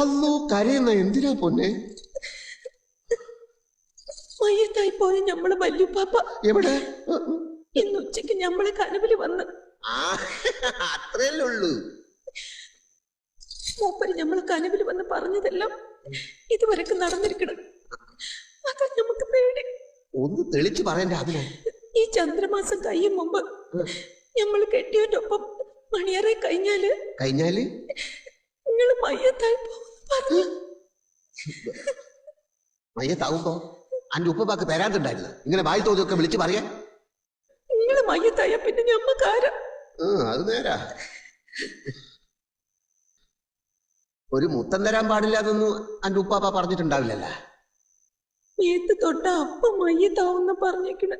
അല്ലോ കരയുന്ന എന്തിനാ പൊന്നെ? മയ്യത്തായി പോയ ഞമ്മള് വല്യുപ്പാപ്പ എവിടെ? ഇന്ന് ഉച്ചക്ക് ഞമ്മളെ കനവില് വന്ന്. അത്രയല്ലേ ഉള്ളൂ. മൂപ്പര് ഞമ്മളെ കനവില് വന്ന് പറഞ്ഞതെല്ലാം ഇതുവരെക്ക് നടന്നിരിക്കണം. അതാ നമുക്ക് പേടി. ഒന്ന് തെളിച്ചു പറയണ്ടേ അതിനെ? ഈ ചന്ദ്രമാസം കഴിയും മുമ്പ് ഞമ്മള് കെട്ടിയവന്റെ ഒപ്പം മണിയറെ കഴിഞ്ഞാല് നിങ്ങള് മയ്യത്തായി പോകുന്നു. മയ്യത്താവുമ്പോ അന്റെ ഉപ്പക്ക് തരാണ്ടുണ്ടായിരുന്നു ഇങ്ങനെ വായി തോതിയൊക്കെ വിളിച്ചു പറയാൻ. നിങ്ങള് മയ്യത്തായ പിന്നെ ഞമ്മക്കാരാ? അത് നേരാ. ഒരു മുത്തം തരാൻ പാടില്ല എന്നൊന്നും അന്റെ ഉപ്പാപ്പ പറഞ്ഞിട്ടുണ്ടാവില്ലല്ലോ. ഏത്ത് തൊട്ട അപ്പം മയ്യത്താവുന്ന പറഞ്ഞേക്കണ.